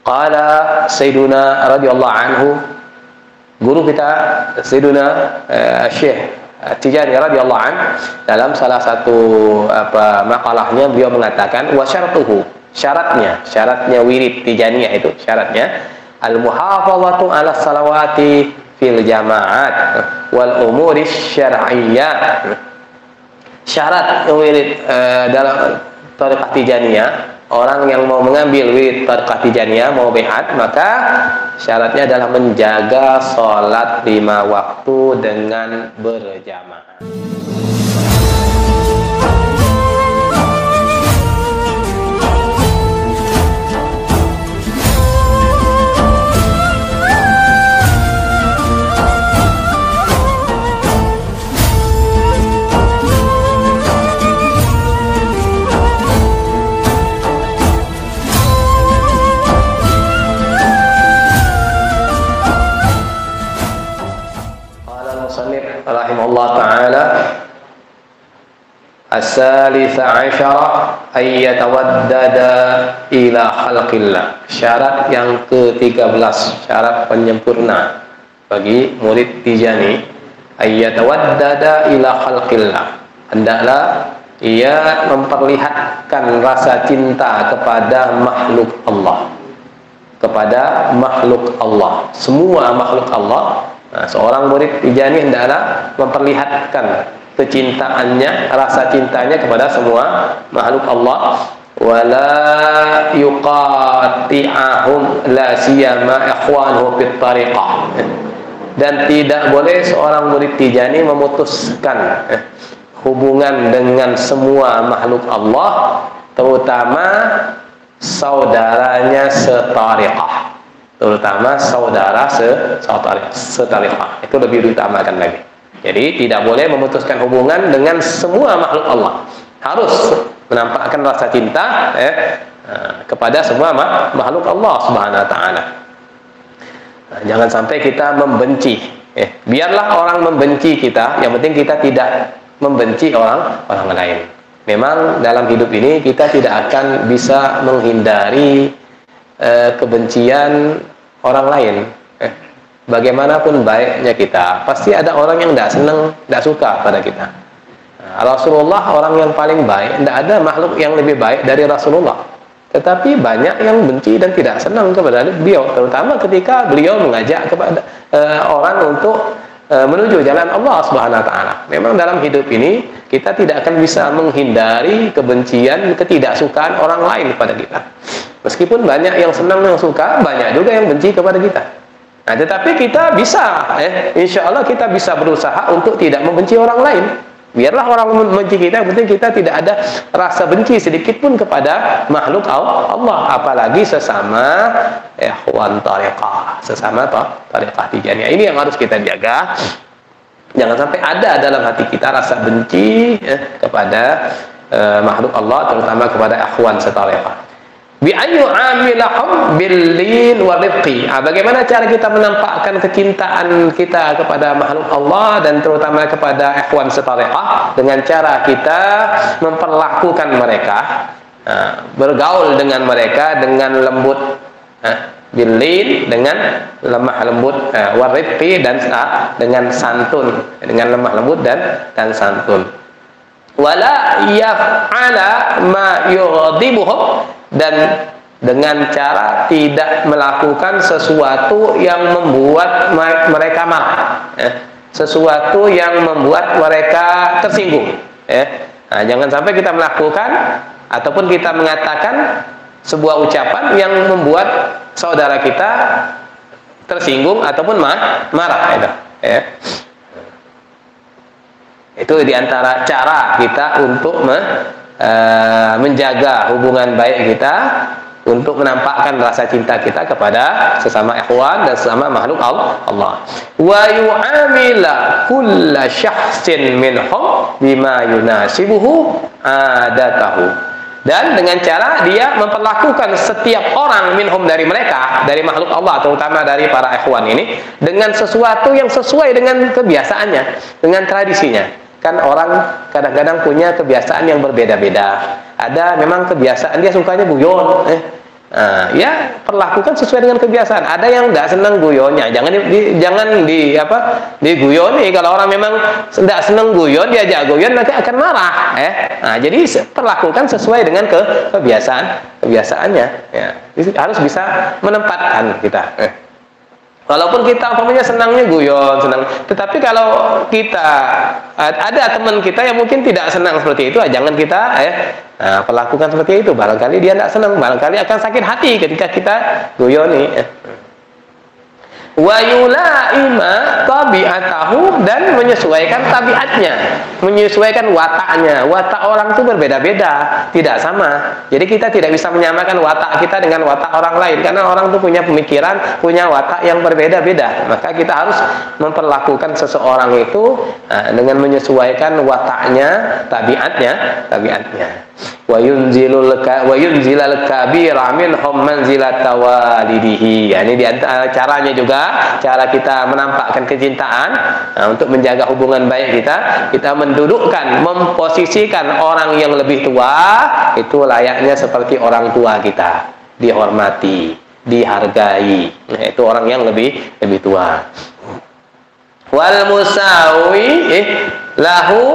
Qala Sayyiduna radhiyallahu anhu, guru kita Sayyiduna Syekh Tijani radhiyallahu anhu, dalam salah satu makalahnya beliau mengatakan, wa syaratuhu, syaratnya wirid Tijaniyah itu syaratnya al-muhafazatu 'ala salawati fil jama'at wal umuri syar'iyyah. Syarat wirid dalam thariqah Tijaniyah, orang yang mau mengambil wirid thariqah Tijaniyah, mau bai'at, maka syaratnya adalah menjaga sholat 5 waktu dengan berjamaah. Rahimahullah ta'ala, as-salisa asyara ay yatawaddada ila khalqillah. Syarat yang ke-13, syarat penyempurna bagi murid Tijani, ay yatawaddada ila khalqillah, hendaklah ia memperlihatkan rasa cinta kepada makhluk Allah, kepada makhluk Allah, semua makhluk Allah. Nah, seorang murid Tijani hendaklah memperlihatkan kecintaannya, rasa cintanya kepada semua makhluk Allah. Wala yuqati'ahum la siyama ikhwanuhu fit tariqah. Dan tidak boleh seorang murid Tijani memutuskan hubungan dengan semua makhluk Allah, terutama saudaranya setariqah. Terutama saudara setariqah, itu lebih diutamakan lagi. Jadi tidak boleh memutuskan hubungan dengan semua makhluk Allah, harus menampakkan rasa cinta kepada semua makhluk Allah Subhanahu wa ta'ala. Jangan sampai kita membenci, biarlah orang membenci kita, yang penting kita tidak membenci orang lain. Memang dalam hidup ini kita tidak akan bisa menghindari kebencian orang lain. Bagaimanapun baiknya kita, pasti ada orang yang tidak senang, tidak suka pada kita. Rasulullah orang yang paling baik, tidak ada makhluk yang lebih baik dari Rasulullah. Tetapi banyak yang benci dan tidak senang kepada beliau, terutama ketika beliau mengajak kepada orang untuk menuju jalan Allah Subhanahu wa ta'ala. Memang dalam hidup ini kita tidak akan bisa menghindari kebencian, ketidaksukaan orang lain kepada kita. Meskipun banyak yang senang, yang suka, banyak juga yang benci kepada kita. Nah, tetapi kita bisa, insya Allah kita bisa berusaha untuk tidak membenci orang lain. Biarlah orang membenci kita, yang penting kita tidak ada rasa benci sedikit pun kepada makhluk Allah, apalagi sesama ikhwan tariqah, sesama tariqah Tijaniyah. Ini yang harus kita jaga. Jangan sampai ada dalam hati kita rasa benci kepada makhluk Allah, terutama kepada ikhwan setariqah. Bi ayu amilahum bil-lin wa rifqi. Bagaimana cara kita menampakkan kecintaan kita kepada makhluk Allah dan terutama kepada ikhwan setariqah? Dengan cara kita memperlakukan mereka, bergaul dengan mereka dengan lembut, bil-lin, dengan lemah lembut, wa rifqi, dan dengan santun, dengan lemah lembut dan santun. Wala yaf'ala ma yughdibuhum, dan dengan cara tidak melakukan sesuatu yang membuat mereka marah, sesuatu yang membuat mereka tersinggung. Nah, jangan sampai kita melakukan ataupun kita mengatakan sebuah ucapan yang membuat saudara kita tersinggung ataupun marah. Itu diantara cara kita untuk menjaga hubungan baik kita, untuk menampakkan rasa cinta kita kepada sesama ikhwan dan sesama makhluk Allah. Wa yu'amila kulla syakhsin minhum bima yunasibuhu adatahu. Dan dengan cara dia memperlakukan setiap orang minhum dari mereka, dari makhluk Allah, terutama dari para ikhwan ini, dengan sesuatu yang sesuai dengan kebiasaannya, dengan tradisinya. Kan orang kadang-kadang punya kebiasaan yang berbeda-beda. Ada memang kebiasaan dia sukanya guyon, Ya perlakukan sesuai dengan kebiasaan. Ada yang nggak senang guyonnya, jangan diguyoni. Kalau orang memang nggak senang guyon, diajak guyon nanti akan marah. Jadi perlakukan sesuai dengan kebiasaannya. Ya, harus bisa menempatkan kita. Walaupun kita umpamanya senangnya guyon, tetapi kalau kita ada teman kita yang mungkin tidak senang seperti itu, jangan kita perlakukan seperti itu. Barangkali dia tidak senang, barangkali akan sakit hati ketika kita guyoni. Wa yulaima tabi'atahu, dan menyesuaikan tabiatnya, menyesuaikan wataknya. Watak orang itu berbeda-beda, tidak sama. Jadi kita tidak bisa menyamakan watak kita dengan watak orang lain, karena orang itu punya pemikiran, punya watak yang berbeda-beda. Maka kita harus memperlakukan seseorang itu dengan menyesuaikan wataknya, tabiatnya. Wa yunzilal kabira minhum manzilata walidihi. Ini di antara caranya juga, cara kita menampakkan kecintaan untuk menjaga hubungan baik kita mendudukkan, memposisikan orang yang lebih tua itu layaknya seperti orang tua kita, dihormati, dihargai. Itu orang yang lebih tua. Wal musawi lahu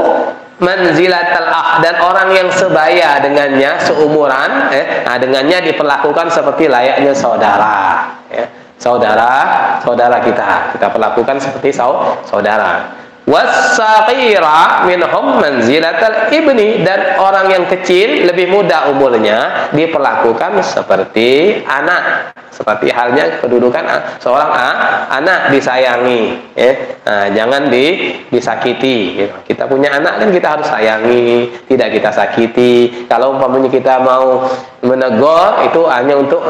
manzilatal dan orang yang sebaya dengannya, seumuran, dengannya diperlakukan seperti layaknya saudara. Saudara kita perlakukan seperti saudara. Was-saghira minhum manzilatal ibni, dan orang yang kecil, lebih muda umurnya, diperlakukan seperti anak, seperti halnya kedudukan seorang anak, disayangi, jangan disakiti. Kita punya anak kan kita harus sayangi, tidak kita sakiti. Kalau umpamanya kita mau menegur, itu hanya untuk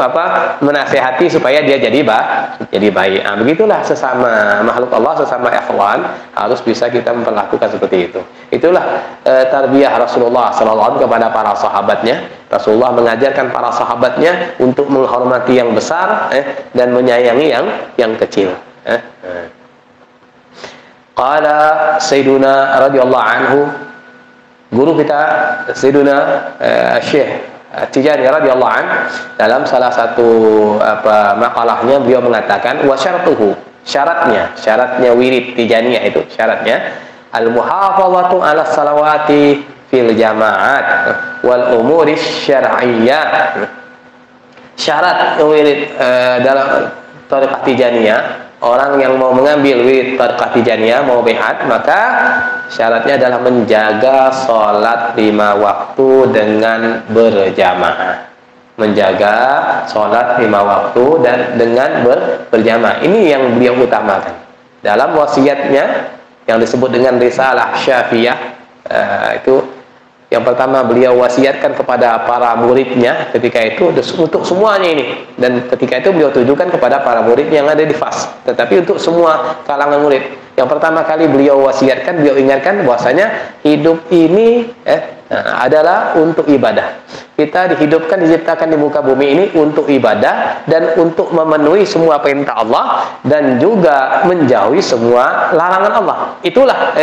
menasehati supaya dia jadi baik. Begitulah sesama makhluk Allah, sesama ikhwan, harus bisa kita memperlakukan seperti itu. Itulah tarbiyah Rasulullah SAW kepada para sahabatnya. Rasulullah mengajarkan para sahabatnya untuk menghormati yang besar dan menyayangi yang kecil. Qala Sayyiduna radhiyallahu anhu, guru kita Sayyiduna Syekh Tijani radhiyallahu anhu, dalam salah satu makalahnya beliau mengatakan, wa syartuhu, syaratnya wirid Tijaniyah itu syaratnya al-muhafazatu 'ala salawati fil jama'at wal umuri syar'iyyah. Syarat wirid dalam thariqah Tijaniyah, orang yang mau mengambil wirid thariqah Tijaniyah, mau bai'at, maka syaratnya adalah menjaga sholat 5 waktu dengan berjamaah. Menjaga sholat 5 waktu dan dengan berjamaah. Ini yang beliau utamakan dalam wasiatnya yang disebut dengan Risalah Syafiyah. Itu yang pertama beliau wasiatkan kepada para muridnya ketika itu untuk semuanya ini, dan ketika itu beliau tujukan kepada para murid yang ada di Fas, tetapi untuk semua kalangan murid. Yang pertama kali beliau wasiatkan, beliau ingatkan bahwasanya hidup ini adalah untuk ibadah. Kita dihidupkan, diciptakan di muka bumi ini untuk ibadah dan untuk memenuhi semua perintah Allah dan juga menjauhi semua larangan Allah. Itulah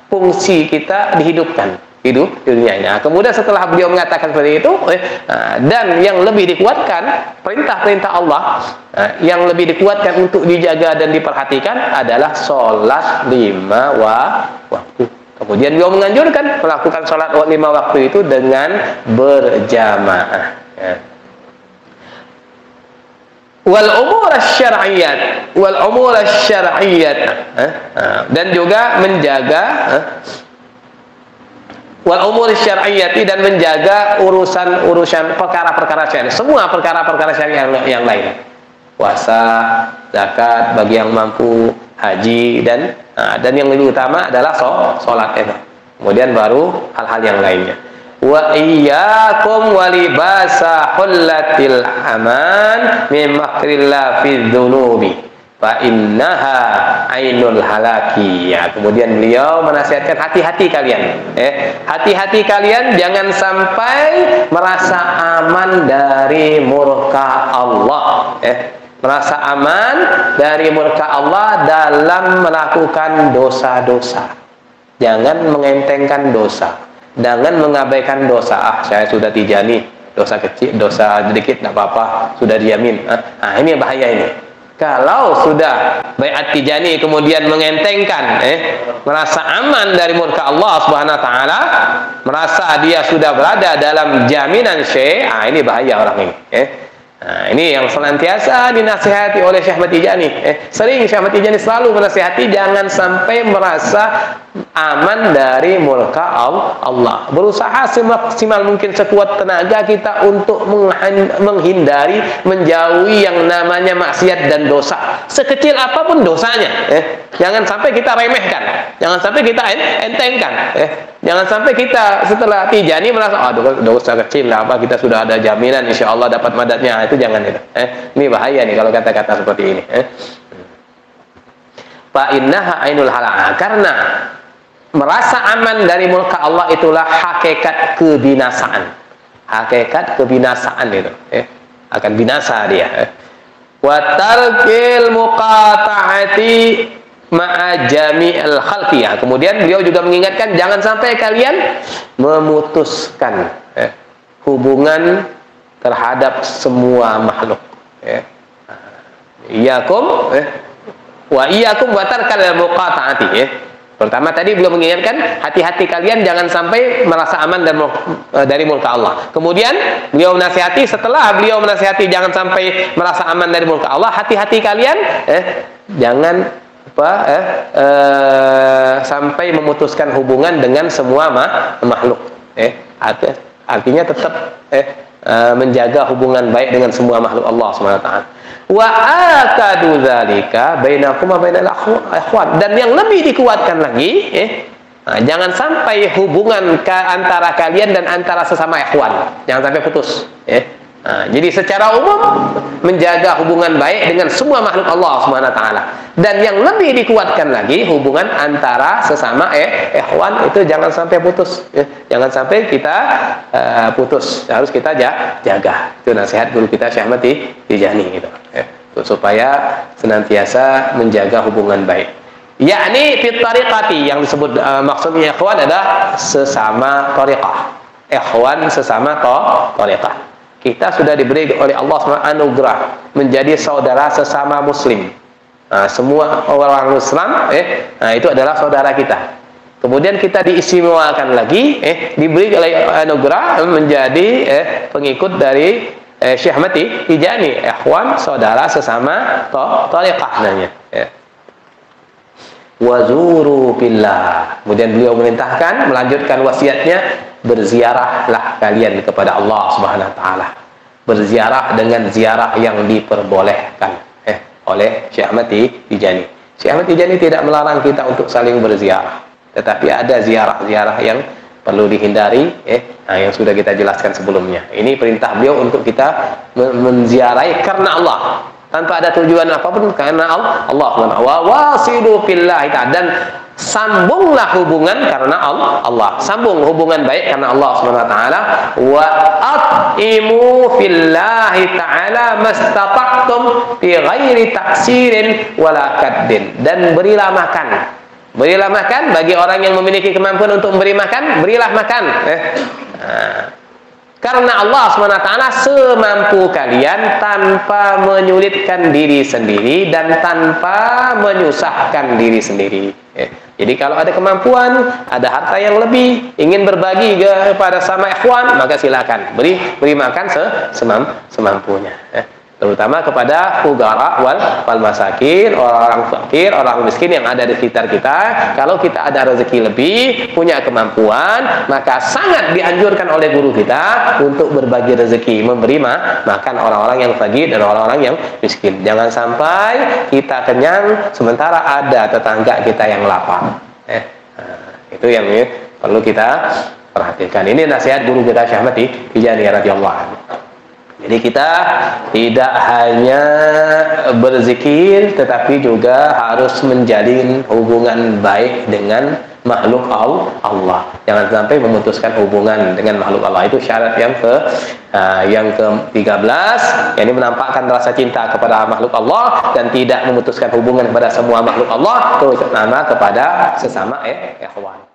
fungsi kita dihidupkan, hidup di dunia ini. Kemudian setelah beliau mengatakan seperti itu, dan yang lebih dikuatkan perintah-perintah Allah, yang lebih dikuatkan untuk dijaga dan diperhatikan adalah sholat 5 waktu. Kemudian beliau menganjurkan melakukan sholat 5 waktu itu dengan berjamaah. Wal umur syar'iyyat, dan juga menjaga wal umur syar'iyyati, dan menjaga urusan perkara-perkara syariat, semua perkara-perkara syariat yang lain, puasa, zakat bagi yang mampu, haji, dan yang lebih utama adalah sholat itu. Kemudian baru hal-hal yang lainnya. Wa iyyakum walibasa hullatil aman min makrillah fi dzunubi fa innaha ainul halaki. Kemudian beliau menasihatkan, hati-hati kalian, hati-hati kalian jangan sampai merasa aman dari murka Allah, merasa aman dari murka Allah dalam melakukan dosa-dosa. Jangan mengentengkan dosa, jangan mengabaikan dosa. Saya sudah Tijani, dosa kecil, dosa sedikit tidak apa-apa, sudah dijamin. Ini bahaya ini. Kalau sudah baiat Tijani kemudian mengentengkan, merasa aman dari murka Allah Subhanahu Wa Taala, merasa dia sudah berada dalam jaminan Syekh, ini bahaya orang ini. Nah, ini yang senantiasa dinasihati oleh Syekh Ahmad Tijani. Sering Syekh Ahmad Tijani selalu menasihati jangan sampai merasa aman dari murka Allah. Berusaha semaksimal mungkin sekuat tenaga kita untuk menghindari, menjauhi yang namanya maksiat dan dosa. Sekecil apapun dosanya, jangan sampai kita remehkan, jangan sampai kita entengkan. Jangan sampai kita setelah Tijani merasa dosa kecil lah, apa kita sudah ada jaminan insya Allah dapat madatnya. Itu jangan itu. Ini bahaya nih kalau kata-kata seperti ini. Fa innaha ainul halak. Karena merasa aman dari murka Allah itulah hakikat kebinasaan. Hakikat kebinasaan itu. Akan binasa dia. Wa tarkil muqata'ati ma'a jami'il khalqiyah. Kemudian beliau juga mengingatkan jangan sampai kalian memutuskan hubungan terhadap semua makhluk. Iyakum wa iyakum wa tarkal muqata'ati. Pertama tadi beliau mengingatkan hati-hati kalian jangan sampai merasa aman dari murka Allah. Kemudian beliau menasihati, setelah beliau menasihati jangan sampai merasa aman dari murka Allah, hati-hati kalian jangan sampai memutuskan hubungan dengan semua makhluk. Artinya tetap menjaga hubungan baik dengan semua makhluk Allah Subhanahu wa taala. Wa akadu dzalika bainakum wa bainal ikhwan. Dan yang lebih dikuatkan lagi, jangan sampai hubungan antara kalian dan antara sesama ikhwan jangan sampai putus. Jadi secara umum menjaga hubungan baik dengan semua makhluk Allah Subhanahu wa taala. Dan yang lebih dikuatkan lagi hubungan antara sesama ikhwan itu jangan sampai putus. Jangan sampai kita putus. Harus kita jaga. Itu nasihat guru kita Syekh Ahmad Tijani gitu. Supaya senantiasa menjaga hubungan baik. Yakni fit tariqati, yang disebut maksudnya ikhwan adalah sesama tariqah. Ikhwan sesama tariqah. Kita sudah diberi oleh Allah SWT anugerah menjadi saudara sesama muslim. Semua orang Islam itu adalah saudara kita. Kemudian kita diistimewakan lagi, diberi oleh anugerah menjadi pengikut dari Syekh Ahmad Tijani, ikhwan, saudara sesama thariqah namanya. Wazuru billah. Kemudian beliau memerintahkan, melanjutkan wasiatnya, berziarahlah kalian kepada Allah Subhanahu wa taala. Berziarah dengan ziarah yang diperbolehkan oleh Syekh Ahmad Tijani. Syekh Ahmad Tijani tidak melarang kita untuk saling berziarah, tetapi ada ziarah-ziarah yang perlu dihindari, yang sudah kita jelaskan sebelumnya. Ini perintah beliau untuk kita menziarahi karena Allah, tanpa ada tujuan apapun, karena Allah. Wa wasilu fillah, dan sambunglah hubungan karena Allah. Sambung hubungan baik karena Allah Subhanahu wa taala. Wa at'imu fillahi ta'ala mastata'tum bi ghairi taksirin wala kaddin. Dan berilah makan. Berilah makan bagi orang yang memiliki kemampuan untuk memberi makan, berilah makan. Karena Allah SWT semampu kalian, tanpa menyulitkan diri sendiri dan tanpa menyusahkan diri sendiri. Jadi kalau ada kemampuan, ada harta yang lebih, ingin berbagi kepada sama ikhwan, maka silakan beri makan semampunya. Terutama kepada fugara wal masakin, orang fakir, orang miskin yang ada di sekitar kita. Kalau kita ada rezeki lebih, punya kemampuan, maka sangat dianjurkan oleh guru kita untuk berbagi rezeki, memberi makan orang-orang yang fakir dan orang-orang yang miskin. Jangan sampai kita kenyang sementara ada tetangga kita yang lapar. Itu yang perlu kita perhatikan. Ini nasihat guru kita Syekh Ahmad Tijani radhiyallahu anhu. Jadi kita tidak hanya berzikir, tetapi juga harus menjalin hubungan baik dengan makhluk Allah. Jangan sampai memutuskan hubungan dengan makhluk Allah. Itu syarat yang ke-13, yakni menampakkan rasa cinta kepada makhluk Allah dan tidak memutuskan hubungan kepada semua makhluk Allah, terutama kepada sesama ikhwan.